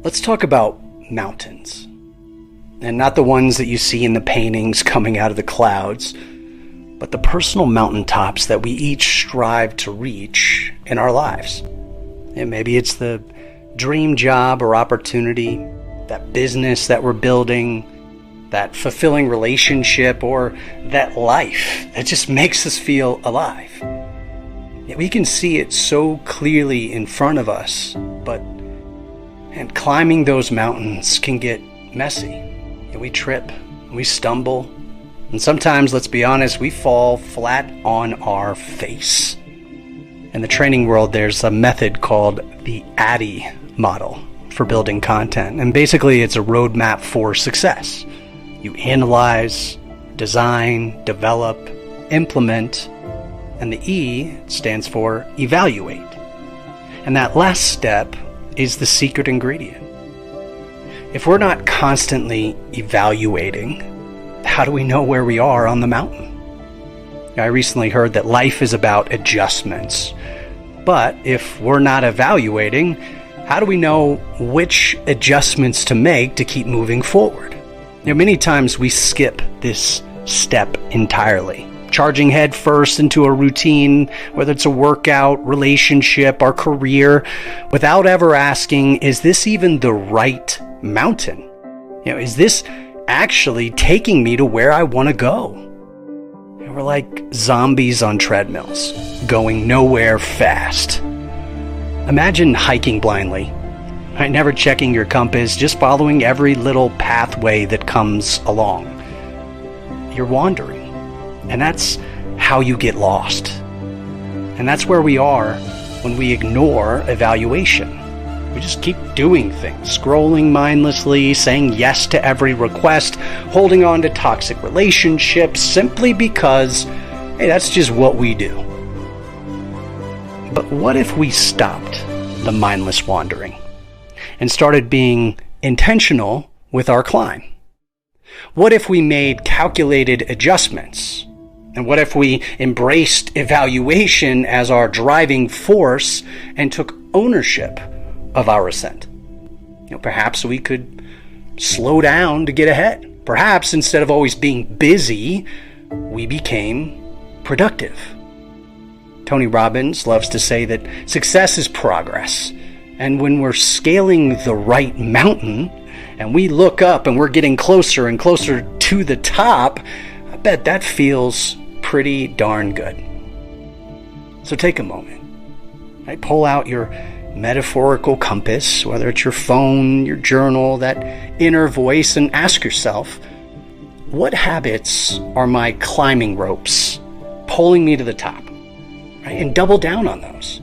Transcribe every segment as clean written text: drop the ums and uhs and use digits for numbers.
Let's talk about mountains. And not the ones that you see in the paintings coming out of the clouds, but the personal mountaintops that we each strive to reach in our lives. And maybe it's the dream job or opportunity, that business that we're building, that fulfilling relationship, or that life that just makes us feel alive. Yet we can see it so clearly in front of us, and climbing those mountains can get messy. And we trip, we stumble, and sometimes, let's be honest, we fall flat on our face. In the training world, there's a method called the ADDIE model for building content. And basically, it's a roadmap for success. You analyze, design, develop, implement, and the E stands for evaluate. And that last step is the secret ingredient. If we're not constantly evaluating, how do we know where we are on the mountain? I recently heard that life is about adjustments. But if we're not evaluating, how do we know which adjustments to make to keep moving forward? Many times we skip this step entirely, charging head first into a routine, whether it's a workout, relationship, or career, without ever asking, is this even the right mountain? Is this actually taking me to where I want to go? We're like zombies on treadmills, going nowhere fast. Imagine hiking blindly, never checking your compass, just following every little pathway that comes along. You're wandering, and that's how you get lost. And that's where we are when we ignore evaluation. We just keep doing things, scrolling mindlessly, saying yes to every request, holding on to toxic relationships simply because, hey, that's just what we do. But what if we stopped the mindless wandering and started being intentional with our climb? What if we made calculated adjustments? And what if we embraced evaluation as our driving force and took ownership of our ascent? Perhaps we could slow down to get ahead. Perhaps instead of always being busy, we became productive. Tony Robbins loves to say that success is progress. And when we're scaling the right mountain and we look up and we're getting closer and closer to the top, I bet that feels pretty darn good. So take a moment. Pull out your metaphorical compass, whether it's your phone, your journal, that inner voice, and ask yourself, what habits are my climbing ropes pulling me to the top? And double down on those.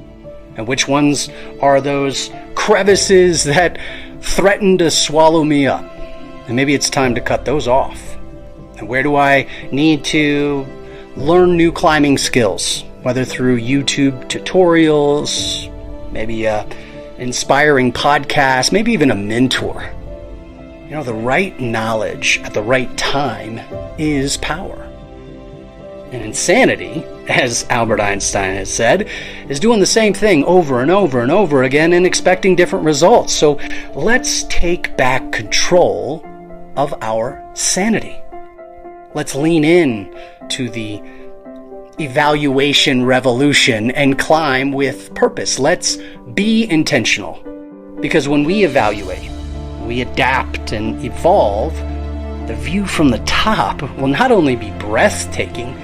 And which ones are those crevices that threaten to swallow me up? And maybe it's time to cut those off. And where do I need to learn new climbing skills? Whether through YouTube tutorials, maybe a inspiring podcast, maybe even a mentor. The right knowledge at the right time is power. And insanity, as Albert Einstein has said, is doing the same thing over and over and over again and expecting different results. So let's take back control of our sanity. Let's lean in to the evaluation revolution and climb with purpose. Let's be intentional. Because when we evaluate, we adapt and evolve, the view from the top will not only be breathtaking,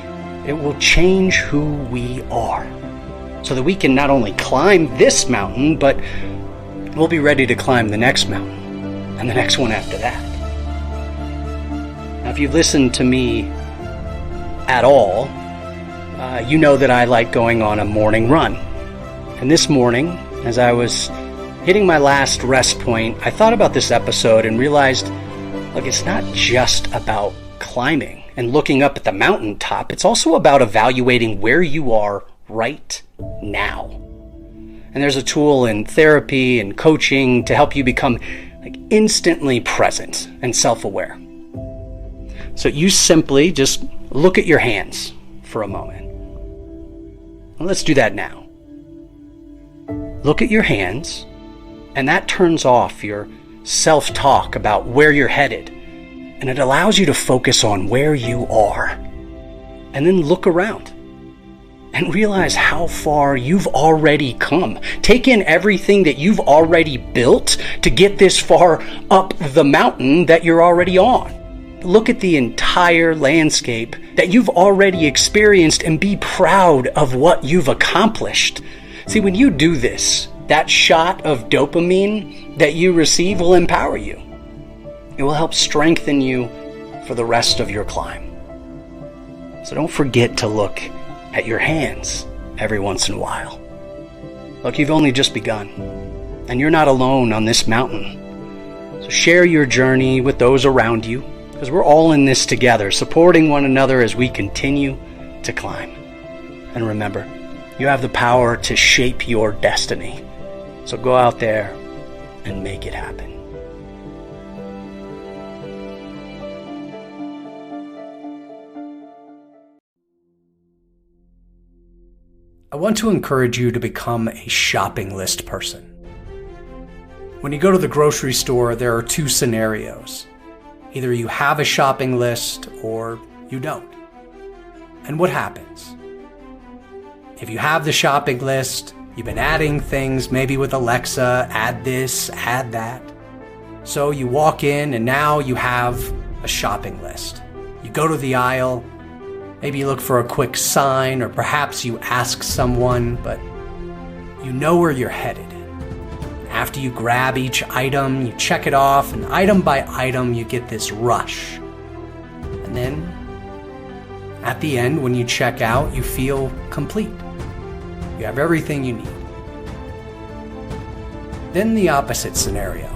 it will change who we are. So that we can not only climb this mountain, but we'll be ready to climb the next mountain and the next one after that. Now, if you've listened to me at all, you know that I like going on a morning run. And this morning, as I was hitting my last rest point, I thought about this episode and realized, look, it's not just about climbing and looking up at the mountaintop. It's also about evaluating where you are right now. And there's a tool in therapy and coaching to help you become instantly present and self-aware. So you simply just look at your hands for a moment. Well, let's do that now. Look at your hands And that turns off your self-talk about where you're headed. And it allows you to focus on where you are. And then look around and realize how far you've already come. Take in everything that you've already built to get this far up the mountain that you're already on. Look at the entire landscape that you've already experienced and be proud of what you've accomplished. See, when you do this, that shot of dopamine that you receive will empower you. It will help strengthen you for the rest of your climb. So don't forget to look at your hands every once in a while. Look, you've only just begun, and you're not alone on this mountain. So share your journey with those around you, because we're all in this together, supporting one another as we continue to climb. And remember, you have the power to shape your destiny. So go out there and make it happen. I want to encourage you to become a shopping list person. When you go to the grocery store, there are two scenarios. Either you have a shopping list or you don't. And what happens? If you have the shopping list, you've been adding things, maybe with Alexa, add this, add that. So you walk in and now you have a shopping list. You go to the aisle, maybe you look for a quick sign, or perhaps you ask someone, but you know where you're headed. After you grab each item, you check it off, and item by item, you get this rush. And then, at the end, when you check out, you feel complete. You have everything you need. Then the opposite scenario.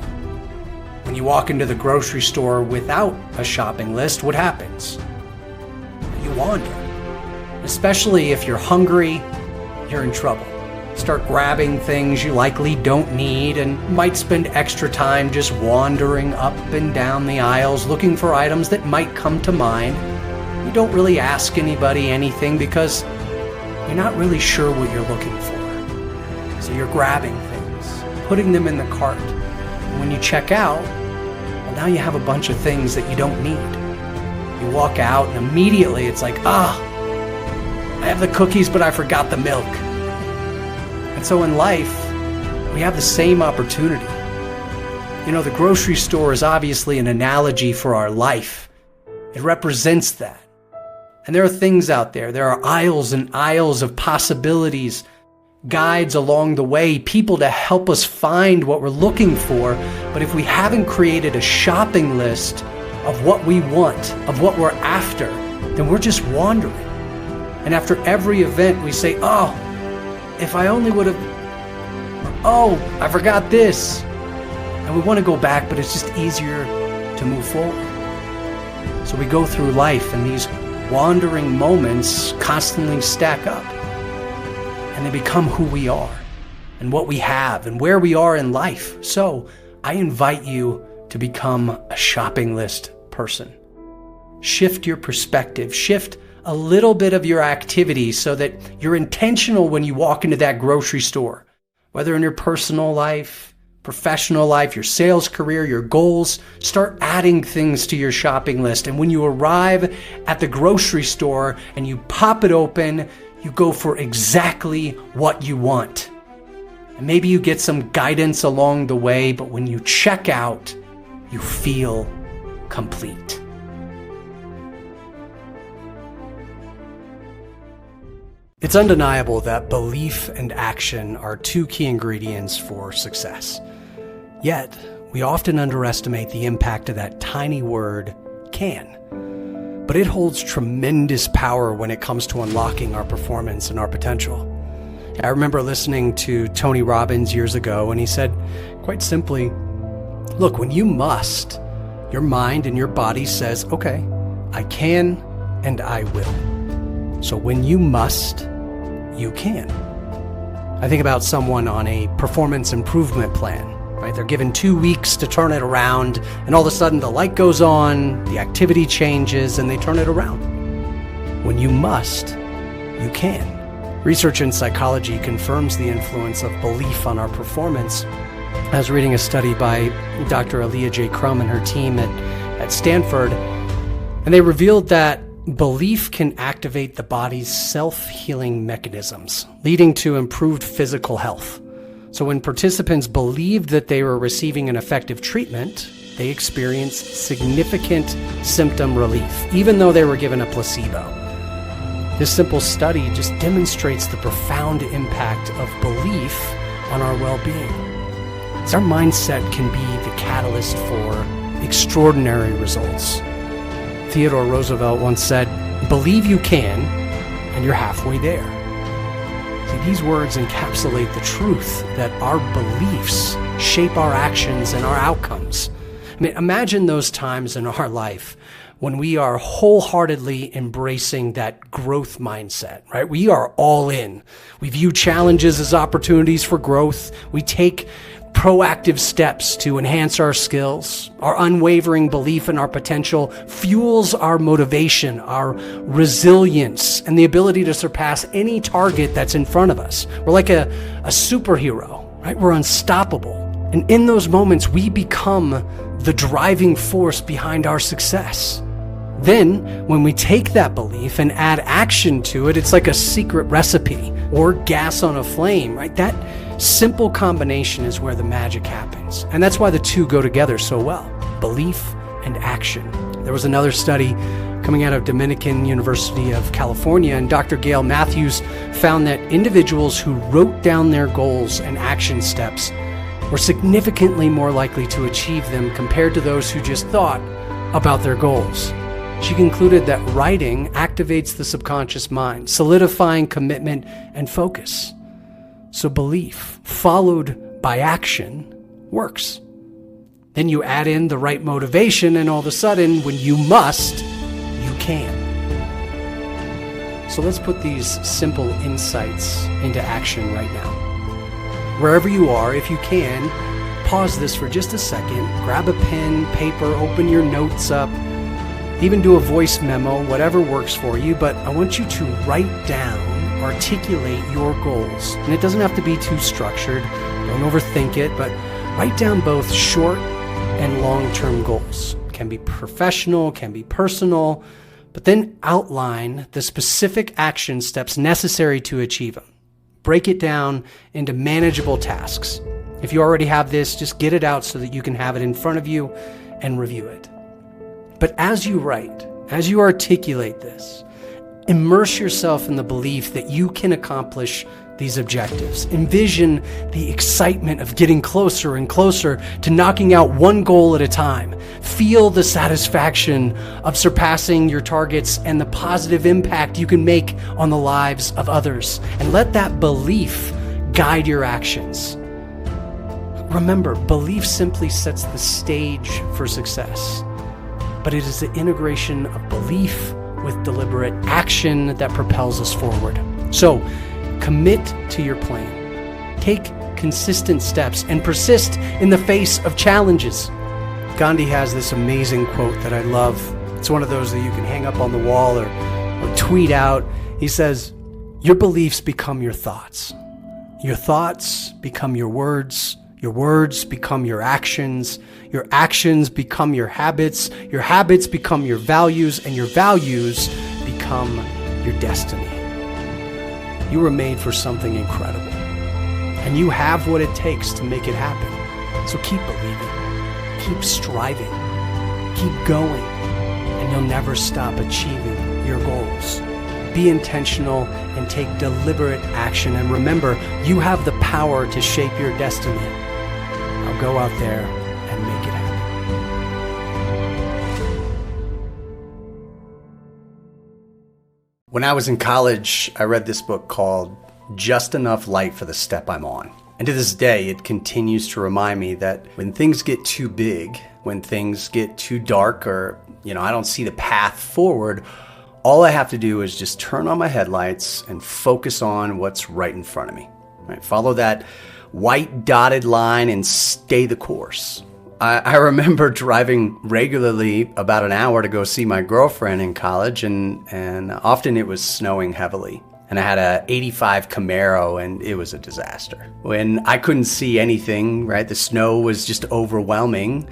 When you walk into the grocery store without a shopping list, what happens? You wander. Especially if you're hungry, you're in trouble. Start grabbing things you likely don't need and might spend extra time just wandering up and down the aisles looking for items that might come to mind. You don't really ask anybody anything because you're not really sure what you're looking for. So you're grabbing things, putting them in the cart. And when you check out, well, now you have a bunch of things that you don't need. You walk out and immediately it's like, I have the cookies, but I forgot the milk. And so in life, we have the same opportunity. You know, the grocery store is obviously an analogy for our life. It represents that. And there are things out there. There are aisles and aisles of possibilities, guides along the way, people to help us find what we're looking for. But if we haven't created a shopping list of what we want, of what we're after, then we're just wandering. And after every event, we say, if I only would have, I forgot this. And we want to go back, but it's just easier to move forward. So we go through life and these wandering moments constantly stack up. And they become who we are and what we have and where we are in life. So I invite you to become a shopping list person. Shift your perspective, shift a little bit of your activity so that you're intentional when you walk into that grocery store, whether in your personal life, professional life, your sales career, your goals. Start adding things to your shopping list. And when you arrive at the grocery store and you pop it open, you go for exactly what you want. And maybe you get some guidance along the way, but when you check out, you feel complete. It's undeniable that belief and action are two key ingredients for success. Yet, we often underestimate the impact of that tiny word, can. But it holds tremendous power when it comes to unlocking our performance and our potential. I remember listening to Tony Robbins years ago, and he said, quite simply, look, when you must, your mind and your body says, okay, I can and I will. So when you must, you can. I think about someone on a performance improvement plan, right? They're given 2 weeks to turn it around, and all of a sudden the light goes on, the activity changes, and they turn it around. When you must, you can. Research in psychology confirms the influence of belief on our performance, I was reading a study by Dr. Aaliyah J. Crum and her team at Stanford, and they revealed that belief can activate the body's self-healing mechanisms, leading to improved physical health. So when participants believed that they were receiving an effective treatment, they experienced significant symptom relief, even though they were given a placebo. This simple study just demonstrates the profound impact of belief on our well-being. As our mindset can be the catalyst for extraordinary results. Theodore Roosevelt once said, "Believe you can, and you're halfway there." See, these words encapsulate the truth that our beliefs shape our actions and our outcomes. I mean, imagine those times in our life when we are wholeheartedly embracing that growth mindset, right? We are all in. We view challenges as opportunities for growth. We take proactive steps to enhance our skills. Our unwavering belief in our potential fuels our motivation, our resilience, and the ability to surpass any target that's in front of us. We're like a superhero, right? We're unstoppable. And in those moments, we become the driving force behind our success. Then, when we take that belief and add action to it, it's like a secret recipe or gas on a flame, right? That simple combination is where the magic happens. And that's why the two go together so well, belief and action. There was another study coming out of Dominican University of California, and Dr. Gail Matthews found that individuals who wrote down their goals and action steps were significantly more likely to achieve them compared to those who just thought about their goals. She concluded that writing activates the subconscious mind, solidifying commitment and focus. So belief, followed by action, works. Then you add in the right motivation, and all of a sudden, when you must, you can. So let's put these simple insights into action right now. Wherever you are, if you can, pause this for just a second, grab a pen, paper, open your notes up, even do a voice memo, whatever works for you, but I want you to write down, articulate your goals. And it doesn't have to be too structured, don't overthink it, but write down both short and long-term goals. Can be professional, can be personal, but then outline the specific action steps necessary to achieve them. Break it down into manageable tasks. If you already have this, just get it out so that you can have it in front of you and review it. But as you write, as you articulate this, immerse yourself in the belief that you can accomplish these objectives. Envision the excitement of getting closer and closer to knocking out one goal at a time. Feel the satisfaction of surpassing your targets and the positive impact you can make on the lives of others. And let that belief guide your actions. Remember, belief simply sets the stage for success, but it is the integration of belief with deliberate action that propels us forward. So, commit to your plan. Take consistent steps and persist in the face of challenges. Gandhi has this amazing quote that I love. It's one of those that you can hang up on the wall or tweet out. He says, "Your beliefs become your thoughts. Your thoughts become your words become your actions become your habits become your values, and your values become your destiny." You were made for something incredible, and you have what it takes to make it happen. So keep believing, keep striving, keep going, and you'll never stop achieving your goals. Be intentional and take deliberate action, and remember, you have the power to shape your destiny. Now go out there and make it happen. When I was in college, I read this book called Just Enough Light for the Step I'm On. And to this day, it continues to remind me that when things get too big, when things get too dark, or, I don't see the path forward, all I have to do is just turn on my headlights and focus on what's right in front of me. Right? Follow that white dotted line and stay the course. I remember driving regularly about an hour to go see my girlfriend in college, and often it was snowing heavily. and I had a 85 Camaro, and it was a disaster. When I couldn't see anything, right? The snow was just overwhelming.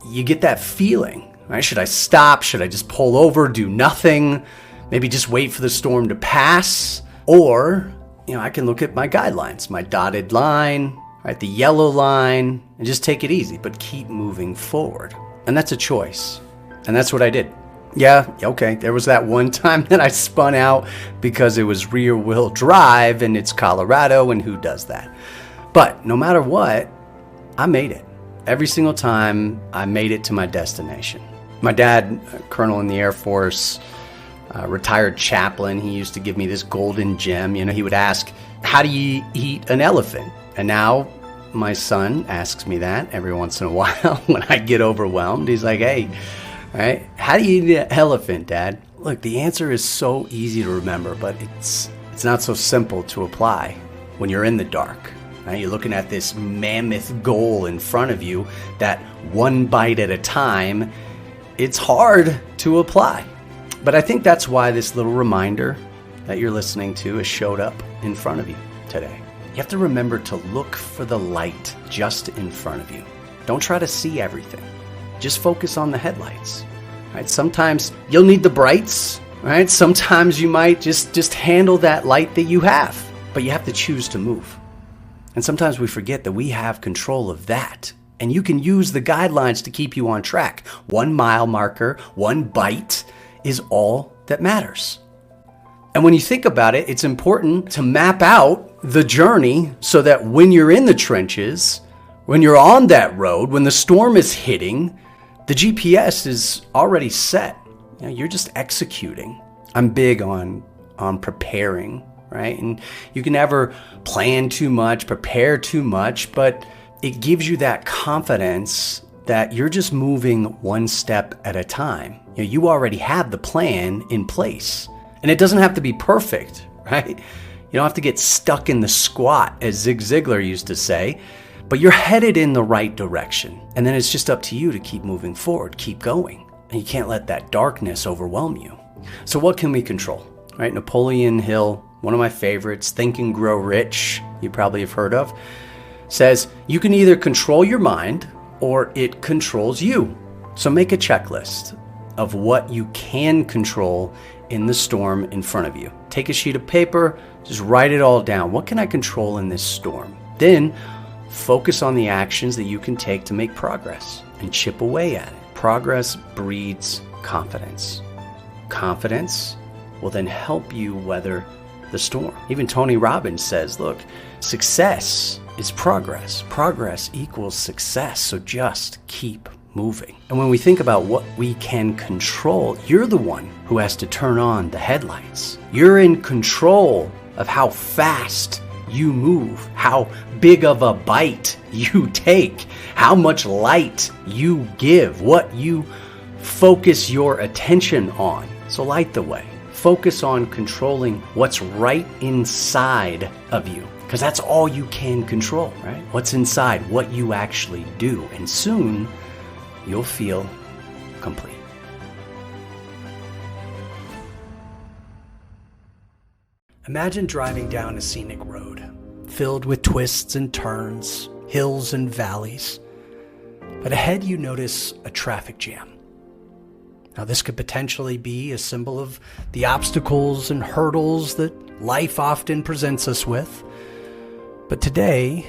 You get that feeling, right? Should I stop? Should I just pull over, do nothing? Maybe just wait for the storm to pass? Or, I can look at my guidelines, my dotted line, right? The yellow line, and just take it easy, but keep moving forward. And that's a choice. And that's what I did. Yeah, okay, there was that one time that I spun out because it was rear wheel drive and it's Colorado, and who does that? But no matter what, I made it. Every single time I made it to my destination. My dad, colonel in the Air Force, retired chaplain, he used to give me this golden gem. He would ask, how do you eat an elephant? And now my son asks me that every once in a while when I get overwhelmed. He's like, hey, right? How do you eat an elephant, Dad? Look, the answer is so easy to remember, but it's not so simple to apply when you're in the dark. Right? You're looking at this mammoth goal in front of you that one bite at a time, it's hard to apply. But I think that's why this little reminder that you're listening to has showed up in front of you today. You have to remember to look for the light just in front of you. Don't try to see everything. Just focus on the headlights, right? Sometimes you'll need the brights, right? Sometimes you might just handle that light that you have, but you have to choose to move. And sometimes we forget that we have control of that. And you can use the guidelines to keep you on track. 1 mile marker, 1 bite is all that matters. And when you think about it, it's important to map out the journey so that when you're in the trenches, when you're on that road, when the storm is hitting, the GPS is already set. You're just executing. I'm big on preparing, right? And you can never plan too much, prepare too much, but it gives you that confidence that you're just moving one step at a time. You already have the plan in place. And it doesn't have to be perfect, right? You don't have to get stuck in the squat, as Zig Ziglar used to say. But you're headed in the right direction. And then it's just up to you to keep moving forward, keep going. And you can't let that darkness overwhelm you. So what can we control, right? Napoleon Hill, one of my favorites, Think and Grow Rich, you probably have heard of, says you can either control your mind or it controls you. So make a checklist of what you can control in the storm in front of you. Take a sheet of paper, just write it all down. What can I control in this storm? Then focus on the actions that you can take to make progress and chip away at it. Progress breeds confidence. Confidence will then help you weather the storm. Even Tony Robbins says, look, success is progress. Progress equals success. So just keep moving. And when we think about what we can control, you're the one who has to turn on the headlights. You're in control of how fast you move, how big of a bite you take, how much light you give, what you focus your attention on. So light the way. Focus on controlling what's right inside of you, because that's all you can control, right? What's inside, what you actually do. And soon you'll feel complete. Imagine driving down a scenic road, filled with twists and turns, hills and valleys. But ahead you notice a traffic jam. Now this could potentially be a symbol of the obstacles and hurdles that life often presents us with. But today,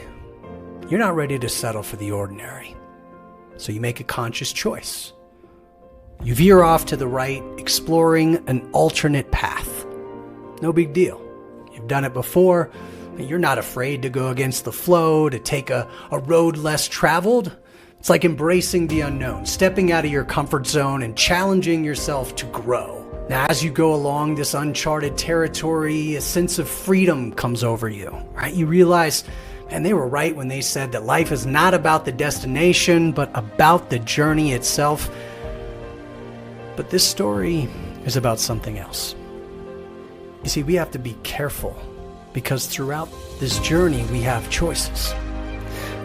you're not ready to settle for the ordinary. So you make a conscious choice. You veer off to the right, exploring an alternate path. No big deal. You've done it before. You're not afraid to go against the flow, to take a road less traveled. It's like embracing the unknown, stepping out of your comfort zone and challenging yourself to grow. Now, as you go along this uncharted territory, a sense of freedom comes over you, right? You realize, man, they were right when they said that life is not about the destination, but about the journey itself. But this story is about something else. You see, we have to be careful because throughout this journey, we have choices.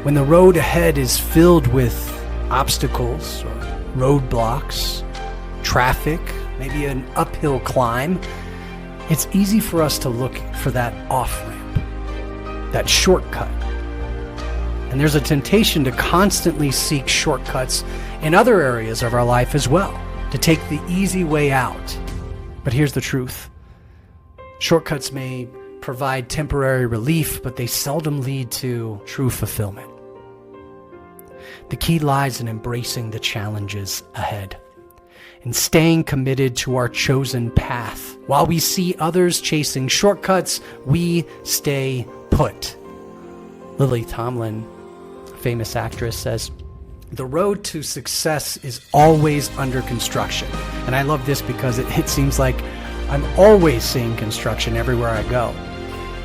When the road ahead is filled with obstacles or roadblocks, traffic, maybe an uphill climb, It's easy for us to look for that off-ramp, that shortcut. And there's a temptation to constantly seek shortcuts in other areas of our life as well, to take the easy way out. But here's the truth. Shortcuts may provide temporary relief, but they seldom lead to true fulfillment. The key lies in embracing the challenges ahead and staying committed to our chosen path. While we see others chasing shortcuts, we stay put. Lily Tomlin, famous actress, says, "The road to success is always under construction." And I love this because it seems like I'm always seeing construction everywhere I go.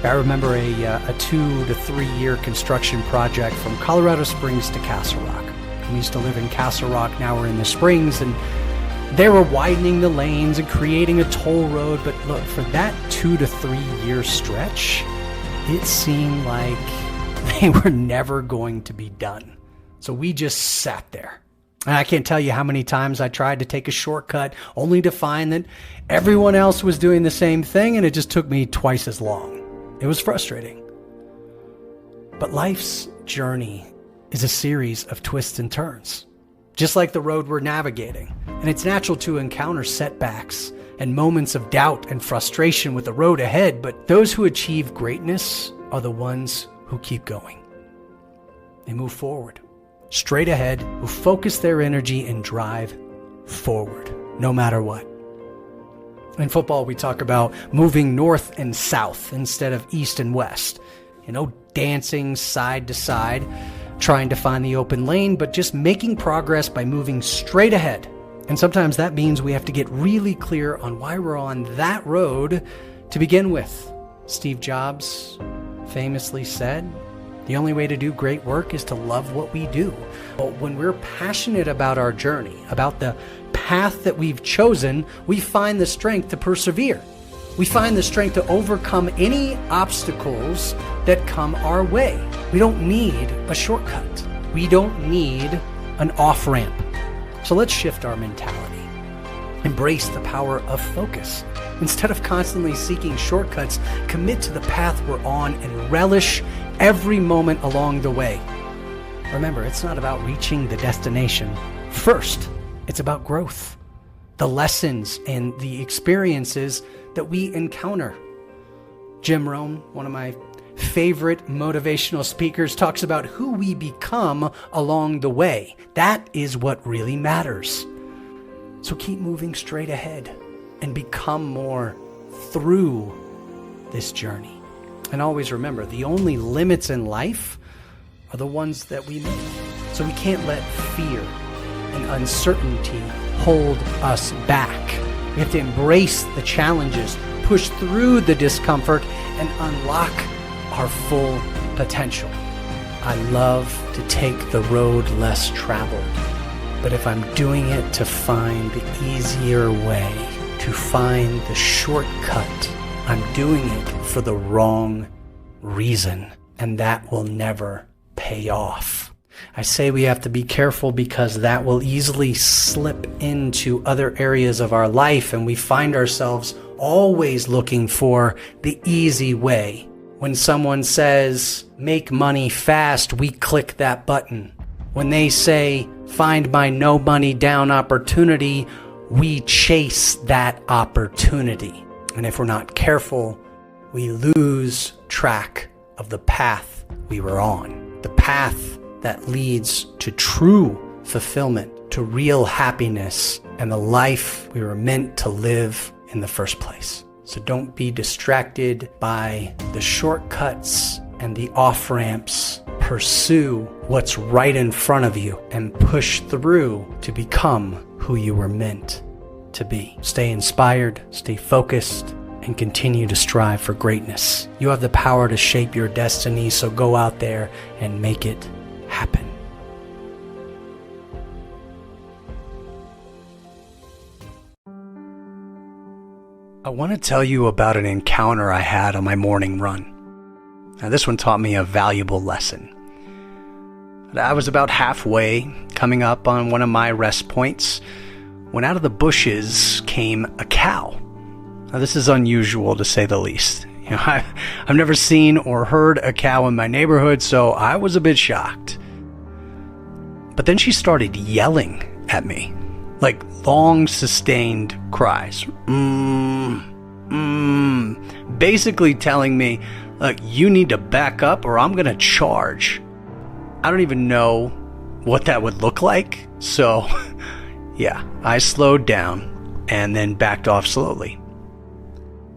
I remember a 2 to 3 year construction project from Colorado Springs to Castle Rock. We used to live in Castle Rock, now we're in the Springs, and they were widening the lanes and creating a toll road. But look, for that 2 to 3 year stretch, it seemed like they were never going to be done. So we just sat there. And I can't tell you how many times I tried to take a shortcut only to find that everyone else was doing the same thing, and it just took me twice as long. It was frustrating. But life's journey is a series of twists and turns, just like the road we're navigating. And it's natural to encounter setbacks and moments of doubt and frustration with the road ahead, but those who achieve greatness are the ones who keep going. They move forward, straight ahead, who focus their energy and drive forward, no matter what. In football, we talk about moving north and south instead of east and west. Dancing side to side, trying to find the open lane, but just making progress by moving straight ahead. And sometimes that means we have to get really clear on why we're on that road to begin with. Steve Jobs famously said, "The only way to do great work is to love what we do." But when we're passionate about our journey, about the path that we've chosen, we find the strength to persevere. We find the strength to overcome any obstacles that come our way. We don't need a shortcut. We don't need an off-ramp. So let's shift our mentality. Embrace the power of focus. Instead of constantly seeking shortcuts, commit to the path we're on and relish every moment along the way. Remember, it's not about reaching the destination first. It's about growth, the lessons and the experiences that we encounter. Jim Rohn, one of my favorite motivational speakers, talks about who we become along the way. That is what really matters. So keep moving straight ahead and become more through this journey. And always remember, the only limits in life are the ones that we make. So we can't let fear and uncertainty hold us back. We have to embrace the challenges, push through the discomfort, and unlock our full potential. I love to take the road less traveled, but if I'm doing it to find the easier way, to find the shortcut, I'm doing it for the wrong reason, and that will never pay off. I say we have to be careful because that will easily slip into other areas of our life, and we find ourselves always looking for the easy way. When someone says, make money fast, we click that button. When they say, find my no money down opportunity, we chase that opportunity. And if we're not careful, we lose track of the path we were on, the path that leads to true fulfillment, to real happiness, and the life we were meant to live in the first place. So don't be distracted by the shortcuts and the off-ramps. Pursue what's right in front of you and push through to become who you were meant to be. Stay inspired, stay focused, and continue to strive for greatness. You have the power to shape your destiny, so go out there and make it happen. I want to tell you about an encounter I had on my morning run. Now, this one taught me a valuable lesson. I was about halfway, coming up on one of my rest points, when out of the bushes came a cow. Now, this is unusual to say the least. I've never seen or heard a cow in my neighborhood, so I was a bit shocked. But then she started yelling at me, like long sustained cries. Basically telling me, look, you need to back up or I'm going to charge. I don't even know what that would look like. So yeah, I slowed down and then backed off slowly.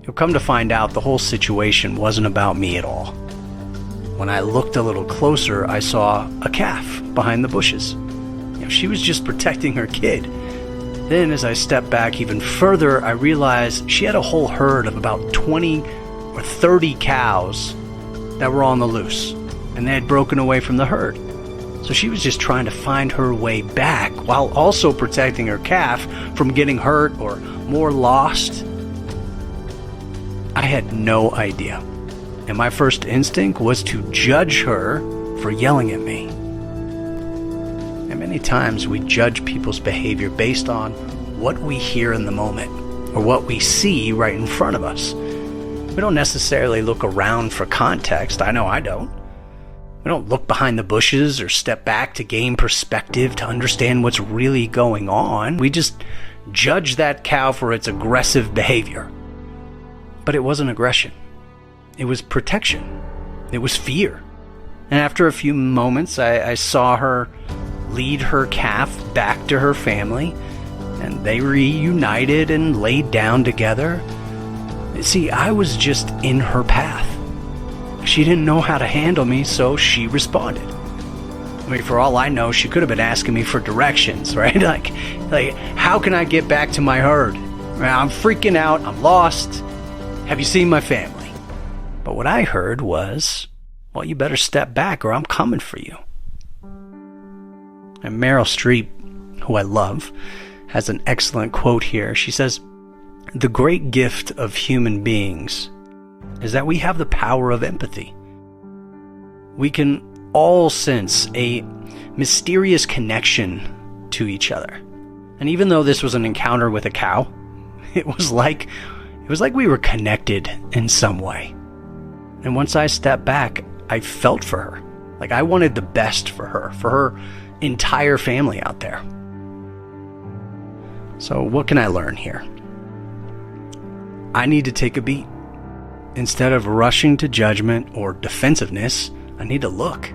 You'll come to find out the whole situation wasn't about me at all. When I looked a little closer, I saw a calf behind the bushes. She was just protecting her kid. Then as I stepped back even further, I realized she had a whole herd of about 20 or 30 cows that were on the loose, and they had broken away from the herd. So she was just trying to find her way back while also protecting her calf from getting hurt or more lost. I had no idea, and my first instinct was to judge her for yelling at me. And many times we judge people's behavior based on what we hear in the moment or what we see right in front of us. We don't necessarily look around for context. I know I don't. We don't look behind the bushes or step back to gain perspective to understand what's really going on. We just judge that cow for its aggressive behavior. But it wasn't aggression. It was protection. It was fear. And after a few moments, I saw her lead her calf back to her family, and they reunited and laid down together. See, I was just in her path. She didn't know how to handle me, so she responded. I mean, for all I know, she could have been asking me for directions, right? Like, how can I get back to my herd? I'm freaking out. I'm lost. Have you seen my family? But what I heard was, well, you better step back or I'm coming for you. And Meryl Streep, who I love, has an excellent quote here. She says, "The great gift of human beings is that we have the power of empathy. We can all sense a mysterious connection to each other. And even though this was an encounter with a cow, it was like we were connected in some way. And once I stepped back, I felt for her. Like I wanted the best for her entire family out there. So what can I learn here? I need to take a beat. Instead of rushing to judgment or defensiveness, I need to look.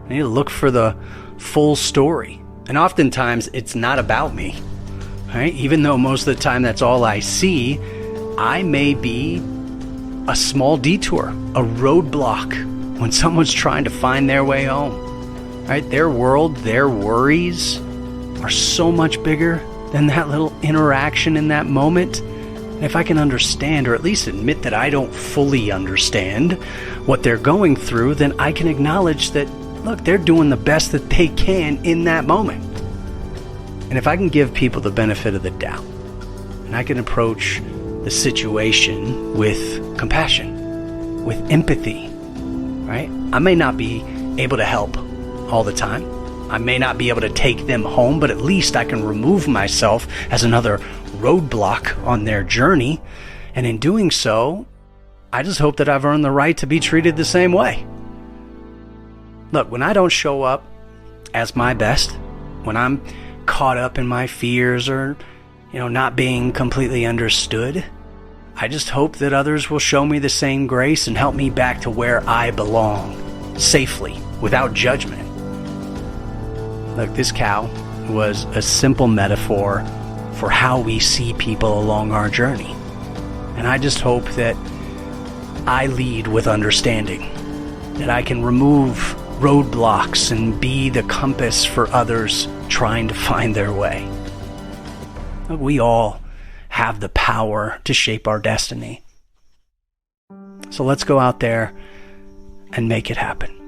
I need to look for the full story. And oftentimes it's not about me, right? Even though most of the time that's all I see, I may be a small detour, a roadblock when someone's trying to find their way home, right? Their world, their worries are so much bigger than that little interaction in that moment. And if I can understand, or at least admit that I don't fully understand what they're going through, then I can acknowledge that, look, they're doing the best that they can in that moment. And if I can give people the benefit of the doubt, and I can approach the situation with compassion, with empathy, right? I may not be able to help all the time. I may not be able to take them home, but at least I can remove myself as another roadblock on their journey. And in doing so, I just hope that I've earned the right to be treated the same way. Look, when I don't show up as my best, when I'm caught up in my fears or, not being completely understood, I just hope that others will show me the same grace and help me back to where I belong, safely, without judgment. Look, this cow was a simple metaphor for how we see people along our journey. And I just hope that I lead with understanding, that I can remove roadblocks and be the compass for others trying to find their way. Look, we all have the power to shape our destiny. So let's go out there and make it happen.